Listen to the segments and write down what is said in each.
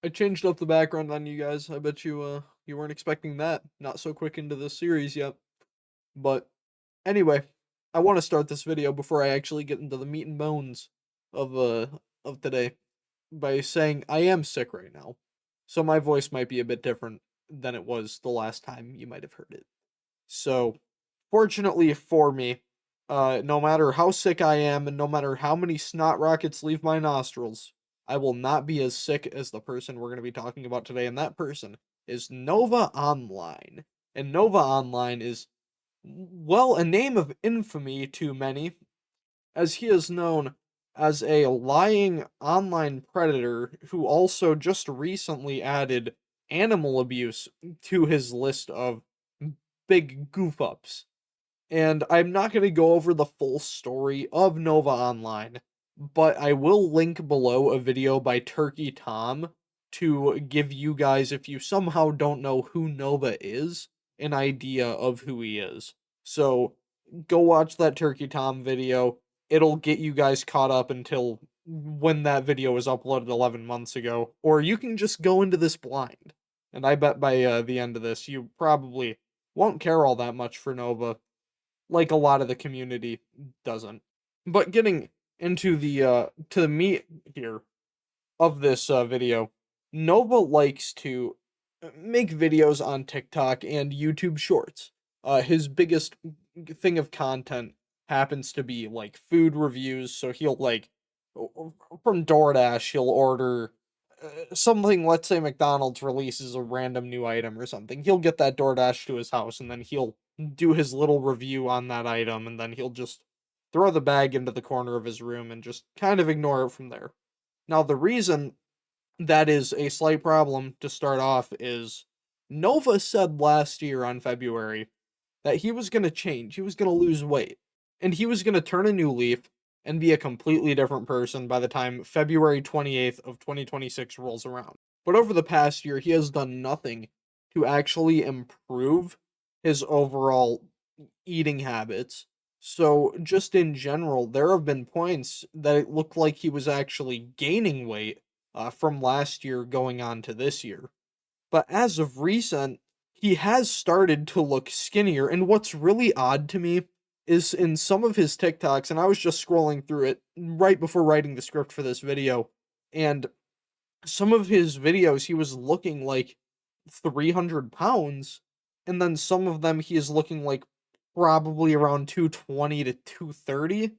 I changed up the background on you guys. I bet you weren't expecting that. Not so quick into this series yet. But anyway, I want to start this video before I actually get into the meat and bones of today by saying I am sick right now. So my voice might be a bit different than it was the last time you might have heard it. So, fortunately for me, no matter how sick I am and no matter how many snot rockets leave my nostrils, I will not be as sick as the person we're going to be talking about today. And that person is Nova Online. And Nova Online is, well, a name of infamy to many, as he is known as a lying online predator who also just recently added animal abuse to his list of big goof ups. And I'm not going to go over the full story of Nova Online, but I will link below a video by Turkey Tom to give you guys, if you somehow don't know who Nova is, an idea of who he is. So go watch that Turkey Tom video. It'll get you guys caught up until when that video was uploaded 11 months ago, or you can just go into this blind. And I bet by the end of this, you probably won't care all that much for Nova, like a lot of the community doesn't. But getting into the meat here of this video, Nova likes to make videos on TikTok and YouTube Shorts. His biggest thing of content happens to be like food reviews, so he'll like from DoorDash, he'll order something. Let's say McDonald's releases a random new item or something. He'll get that DoorDash to his house, and then he'll do his little review on that item, and then he'll just throw the bag into the corner of his room and just kind of ignore it from there. Now, the reason that is a slight problem to start off is Nova said last year on February that he was going to change, he was going to lose weight, and he was going to turn a new leaf and be a completely different person by the time February 28th of 2026 rolls around. But over the past year, he has done nothing to actually improve his overall eating habits. So, just in general, there have been points that it looked like he was actually gaining weight from last year going on to this year. But as of recent, he has started to look skinnier. And what's really odd to me is in some of his TikToks, and I was just scrolling through it right before writing the script for this video, and some of his videos, he was looking like 300 pounds, and then some of them he is looking like probably around 220 to 230,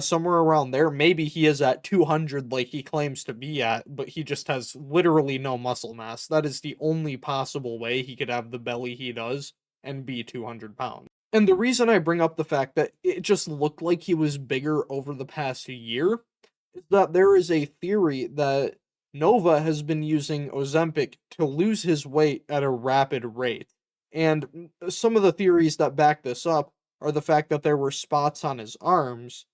somewhere around there. Maybe he is at 200 like he claims to be at, but he just has literally no muscle mass. That is the only possible way he could have the belly he does and be 200 pounds. And the reason I bring up the fact that it just looked like he was bigger over the past year is that there is a theory that Nova has been using Ozempic to lose his weight at a rapid rate. And some of the theories that back this up are the fact that there were spots on his arms,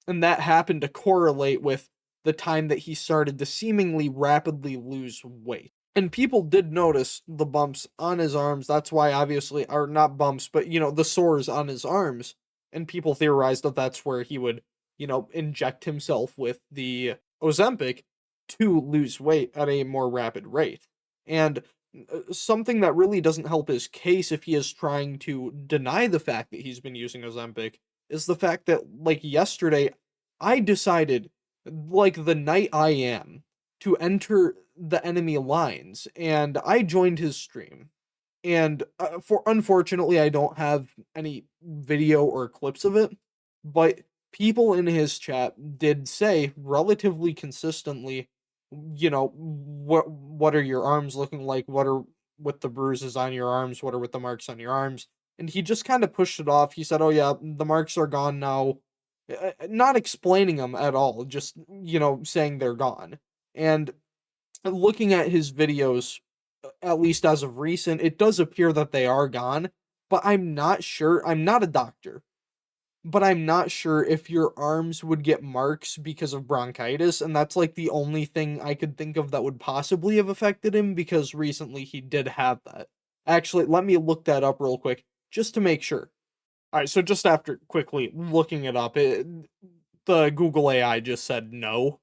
and that happened to correlate with the time that he started to seemingly rapidly lose weight. And people did notice the bumps on his arms. That's why, obviously, or not bumps, but the sores on his arms. And people theorized that that's where he would, inject himself with the Ozempic to lose weight at a more rapid rate. And something that really doesn't help his case if he is trying to deny the fact that he's been using Ozempic is the fact that, like, yesterday, I decided, like, the night I am, to enter the enemy lines, and I joined his stream. And for unfortunately, I don't have any video or clips of it, but people in his chat did say relatively consistently, what are your arms looking like? What are with the bruises on your arms? What are with the marks on your arms? And he just kind of pushed it off. He said, "Oh yeah, the marks are gone now," not explaining them at all, just saying they're gone. And looking at his videos, at least as of recent, it does appear that they are gone, but I'm not sure. I'm not a doctor, but I'm not sure if your arms would get marks because of bronchitis, and that's like the only thing I could think of that would possibly have affected him because recently he did have that. Actually, let me look that up real quick just to make sure. All right, so just after quickly looking it up, the Google AI just said no.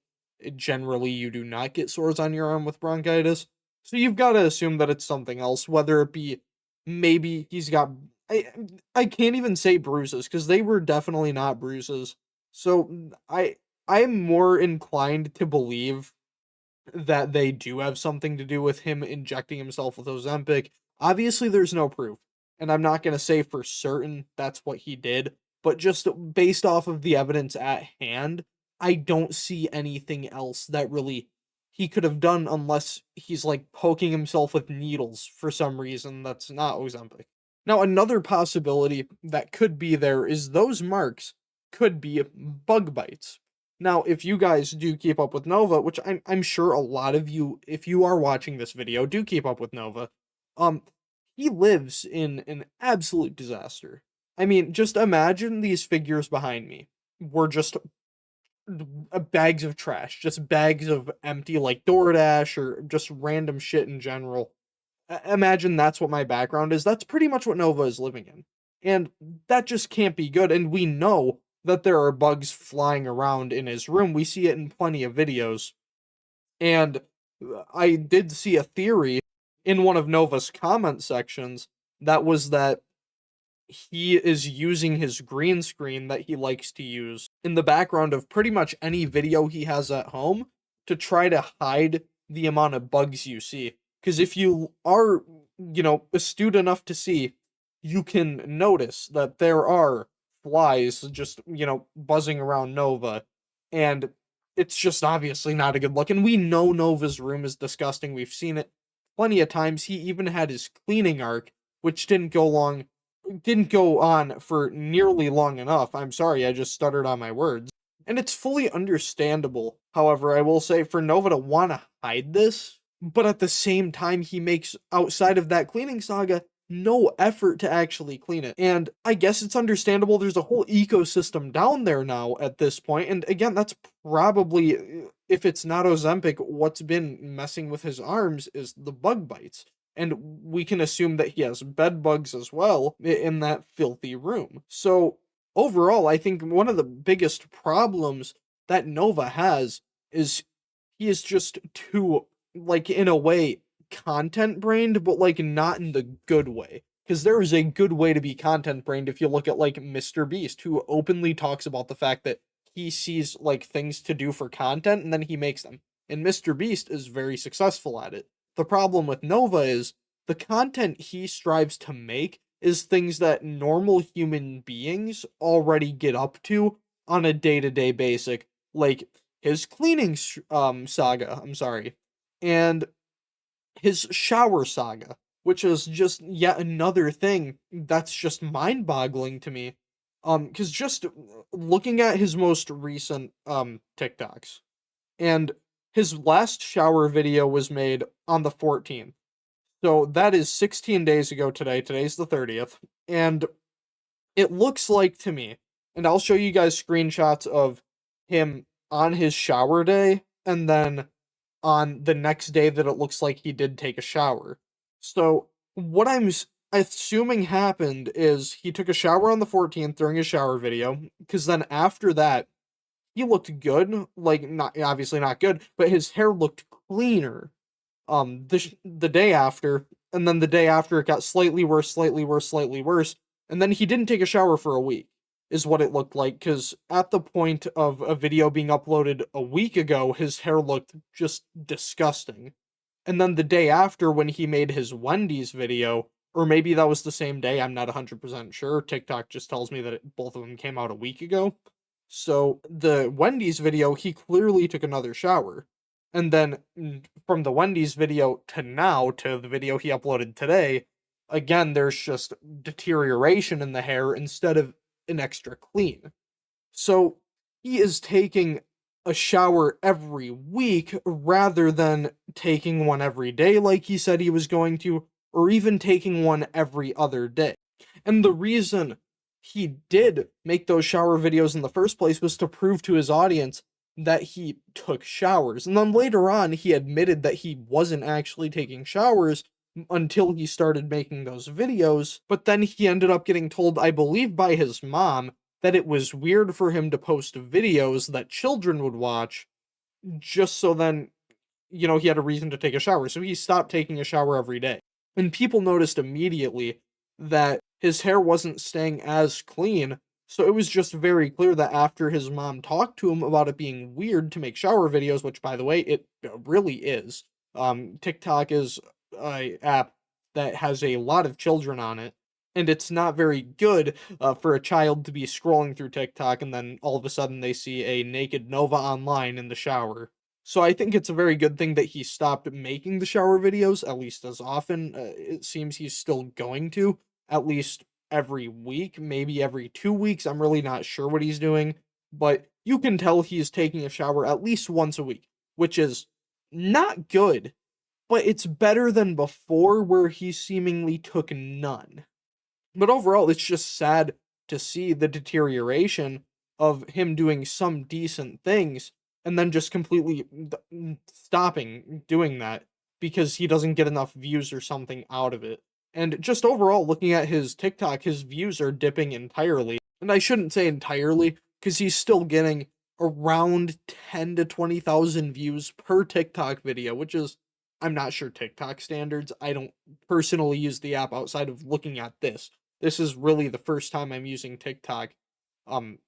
generally you do not get sores on your arm with bronchitis. So you've got to assume that it's something else, whether it be maybe he's got I I can't even say bruises because they were definitely not bruises. So I'm more inclined to believe that they do have something to do with him injecting himself with Ozempic. Obviously, there's no proof, and I'm not going to say for certain that's what he did, but just based off of the evidence at hand, I don't see anything else that really he could have done unless he's like poking himself with needles for some reason that's not Ozempic. Now, another possibility that could be there is those marks could be bug bites. Now, if you guys do keep up with Nova, which I'm sure a lot of you, if you are watching this video, do keep up with Nova, um, he lives in an absolute disaster. I mean, just imagine these figures behind me were just bags of trash, just bags of empty like DoorDash or just random shit in general. Imagine that's what my background is. That's pretty much what Nova is living in. And that just can't be good. And we know that there are bugs flying around in his room. We see it in plenty of videos. And I did see a theory in one of Nova's comment sections that was that he is using his green screen that he likes to use in the background of pretty much any video he has at home to try to hide the amount of bugs you see. Because if you are, astute enough to see, you can notice that there are flies just, buzzing around Nova. And it's just obviously not a good look. And we know Nova's room is disgusting. We've seen it plenty of times. He even had his cleaning arc, which didn't go on for nearly long enough. I'm sorry, I just stuttered on my words. And it's fully understandable, however, I will say, for Nova to want to hide this, but at the same time, he makes, outside of that cleaning saga, no effort to actually clean it. And I guess it's understandable, there's a whole ecosystem down there now at this point, and again, that's probably, if it's not Ozempic, what's been messing with his arms is the bug bites. And we can assume that he has bed bugs as well in that filthy room. So overall, I think one of the biggest problems that Nova has is he is just too, like, in a way, content brained, but like not in the good way. Because there is a good way to be content brained if you look at like Mr. Beast, who openly talks about the fact that he sees like things to do for content and then he makes them. And Mr. Beast is very successful at it. The problem with Nova is the content he strives to make is things that normal human beings already get up to on a day-to-day basic, like his cleaning saga, I'm sorry, and his shower saga, which is just yet another thing that's just mind-boggling to me. Because just looking at his most recent TikToks, and his last shower video was made on the 14th. So that is 16 days ago today. Today's the 30th. And it looks like to me, and I'll show you guys screenshots of him on his shower day, and then on the next day that it looks like he did take a shower. So what I'm assuming happened is he took a shower on the 14th during his shower video, because then after that, he looked good, like, not obviously not good, but his hair looked cleaner, the day after, and then the day after it got slightly worse, slightly worse, slightly worse, and then he didn't take a shower for a week, is what it looked like, because at the point of a video being uploaded a week ago, his hair looked just disgusting. And then the day after, when he made his Wendy's video, or maybe that was the same day, I'm not 100% sure, TikTok just tells me that both of them came out a week ago. So the Wendy's video, he clearly took another shower. And then from the Wendy's video to now, to the video he uploaded today, again, there's just deterioration in the hair instead of an extra clean. So he is taking a shower every week rather than taking one every day like he said he was going to, or even taking one every other day. And the reason he did make those shower videos in the first place was to prove to his audience that he took showers. And then later on, he admitted that he wasn't actually taking showers until he started making those videos. But then he ended up getting told, I believe by his mom, that it was weird for him to post videos that children would watch just so then, he had a reason to take a shower. So he stopped taking a shower every day. And people noticed immediately that his hair wasn't staying as clean. So it was just very clear that after his mom talked to him about it being weird to make shower videos, which by the way, it really is. TikTok is a app that has a lot of children on it, and it's not very good for a child to be scrolling through TikTok and then all of a sudden they see a naked Nova online in the shower. So I think it's a very good thing that he stopped making the shower videos, at least as often. It seems he's still going to, at least every week, maybe every 2 weeks. I'm really not sure what he's doing, but you can tell he's taking a shower at least once a week, which is not good, but it's better than before where he seemingly took none. But overall, it's just sad to see the deterioration of him doing some decent things and then just completely stopping doing that because he doesn't get enough views or something out of it. And just overall, looking at his TikTok, his views are dipping entirely. And I shouldn't say entirely because he's still getting around 10 to 20,000 views per TikTok video, which is, I'm not sure TikTok standards. I don't personally use the app outside of looking at this. This is really the first time I'm using TikTok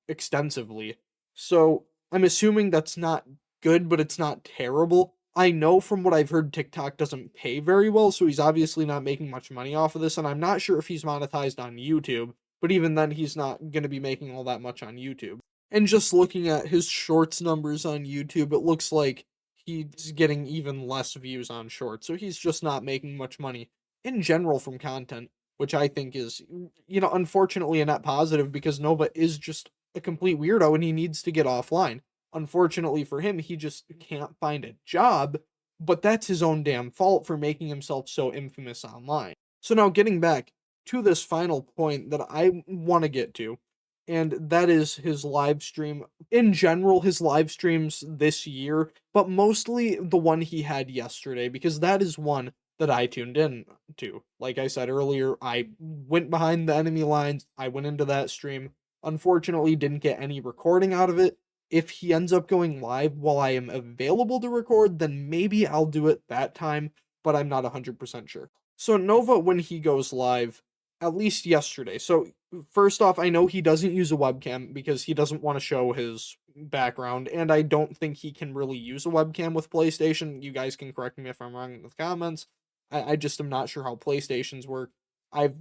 extensively. So I'm assuming that's not good, but it's not terrible. I know from what I've heard TikTok doesn't pay very well, so he's obviously not making much money off of this, and I'm not sure if he's monetized on YouTube, but even then he's not going to be making all that much on YouTube. And just looking at his shorts numbers on YouTube, it looks like he's getting even less views on shorts, so he's just not making much money in general from content, which I think is, unfortunately a net positive because Nova is just a complete weirdo and he needs to get offline. Unfortunately for him, he just can't find a job, but that's his own damn fault for making himself so infamous online. So now getting back to this final point that I want to get to, and that is his live stream. In general, his live streams this year, but mostly the one he had yesterday, because that is one that I tuned in to. Like I said earlier, I went behind the enemy lines, I went into that stream. Unfortunately, didn't get any recording out of it. If he ends up going live while I am available to record, then maybe I'll do it that time, but I'm not 100% sure. So Nova, when he goes live, at least yesterday. So first off, I know he doesn't use a webcam because he doesn't want to show his background, and I don't think he can really use a webcam with PlayStation. You guys can correct me if I'm wrong in the comments. I just am not sure how PlayStations work. I've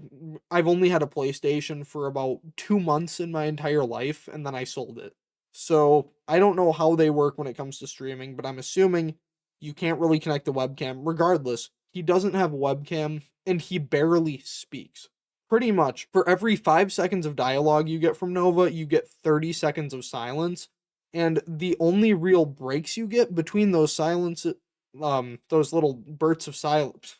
I've only had a PlayStation for about 2 months in my entire life, and then I sold it. So I don't know how they work when it comes to streaming, but I'm assuming you can't really connect the webcam. Regardless, he doesn't have a webcam, and he barely speaks. Pretty much, for every 5 seconds of dialogue you get from Nova, you get 30 seconds of silence. And the only real breaks you get between those those little bursts of silence,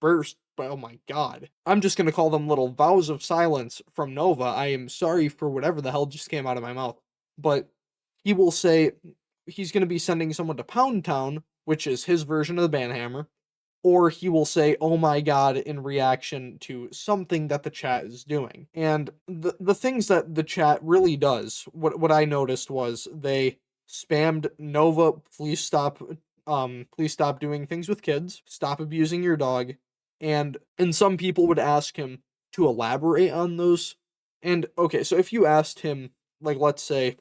oh my god. I'm just gonna call them little vows of silence from Nova. I am sorry for whatever the hell just came out of my mouth. But he will say he's gonna be sending someone to Pound Town, which is his version of the banhammer, or he will say, "Oh my god," in reaction to something that the chat is doing. And the things that the chat really does, what I noticed was they spammed Nova, please stop doing things with kids, stop abusing your dog, and some people would ask him to elaborate on those. And okay, so if you asked him, like, let's say,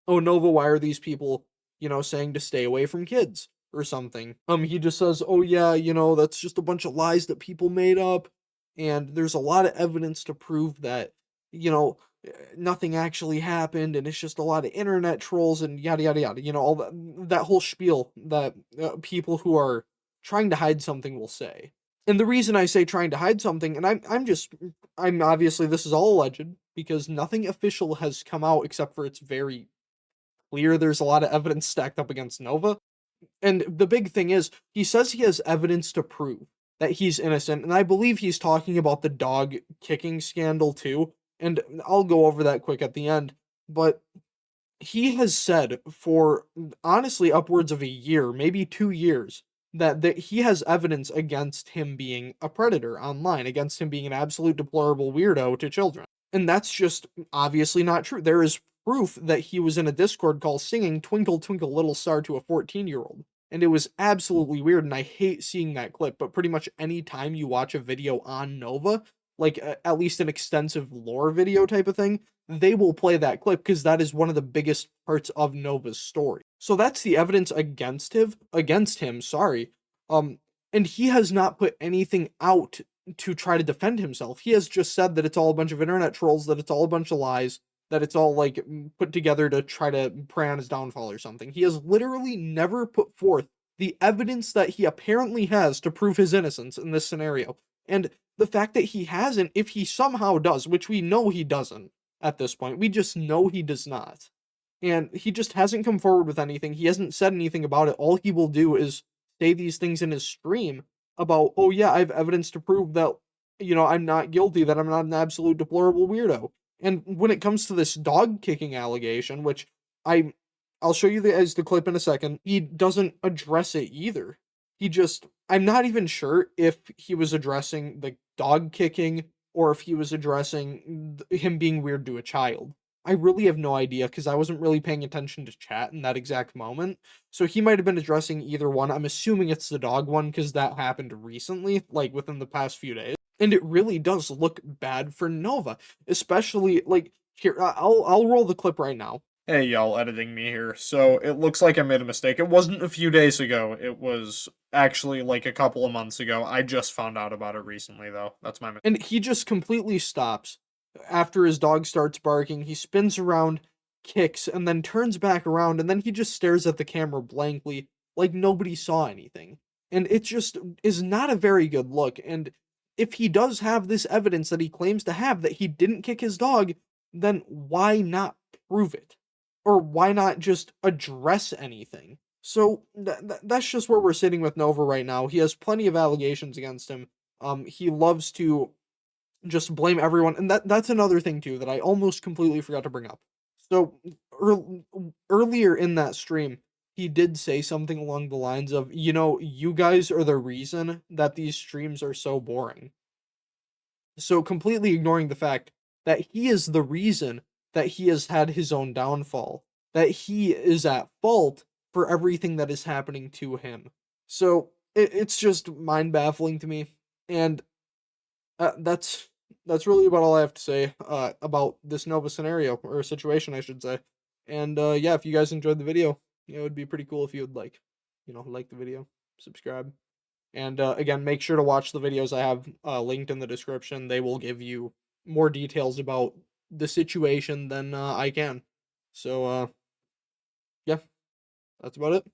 "Oh, Nova, why are these people, saying to stay away from kids?" or something. He just says, "Oh yeah, that's just a bunch of lies that people made up, and there's a lot of evidence to prove that, you know, nothing actually happened, and it's just a lot of internet trolls and yada yada yada." All that whole spiel that people who are trying to hide something will say. And the reason I say trying to hide something, and I'm obviously this is all alleged because nothing official has come out except for it's very clear there's a lot of evidence stacked up against Nova. And the big thing is, he says he has evidence to prove that he's innocent, and I believe he's talking about the dog kicking scandal too, and I'll go over that quick at the end, but he has said for honestly upwards of a year, maybe 2 years, that he has evidence against him being a predator online, against him being an absolute deplorable weirdo to children. And that's just obviously not true. There is proof that he was in a Discord call singing Twinkle Twinkle Little Star to a 14-year-old. And it was absolutely weird, and I hate seeing that clip, but pretty much any time you watch a video on Nova, like at least an extensive lore video type of thing, they will play that clip because that is one of the biggest parts of Nova's story. So that's the evidence against him, sorry. And he has not put anything out to try to defend himself. He has just said that it's all a bunch of internet trolls, that it's all a bunch of lies, that it's all like put together to try to prey on his downfall or something. He has literally never put forth the evidence that he apparently has to prove his innocence in this scenario. And the fact that he hasn't, if he somehow does, which we know he doesn't at this point, we just know he does not. And he just hasn't come forward with anything. He hasn't said anything about it. All he will do is say these things in his stream about, oh yeah, I have evidence to prove that, I'm not guilty, that I'm not an absolute deplorable weirdo. And when it comes to this dog kicking allegation, which I'll show you the clip in a second, he doesn't address it either. I'm not even sure if he was addressing the dog kicking or if he was addressing him being weird to a child. I really have no idea because I wasn't really paying attention to chat in that exact moment. So he might have been addressing either one. I'm assuming it's the dog one because that happened recently, like within the past few days. And it really does look bad for Nova, especially like here. I'll roll the clip right now. Hey y'all, editing me here. So it looks like I made a mistake. It wasn't a few days ago. It was actually like a couple of months ago. I just found out about it recently though. That's my mistake. And he just completely stops after his dog starts barking. He spins around, kicks, and then turns back around, and then he just stares at the camera blankly, like nobody saw anything. And it just is not a very good look. And if he does have this evidence that he claims to have that he didn't kick his dog, then why not prove it? Or why not just address anything? So that's just where we're sitting with Nova right now. He has plenty of allegations against him. He loves to just blame everyone, and that's another thing too that I almost completely forgot to bring up. So earlier in that stream, he did say something along the lines of, you guys are the reason that these streams are so boring. So completely ignoring the fact that he is the reason that he has had his own downfall, that he is at fault for everything that is happening to him. So it's just mind baffling to me, and that's really about all I have to say about this Nova scenario or situation, I should say. And yeah, if you guys enjoyed the video, it would be pretty cool if you would like the video, subscribe. And again, make sure to watch the videos I have linked in the description. They will give you more details about the situation than I can. So yeah, that's about it.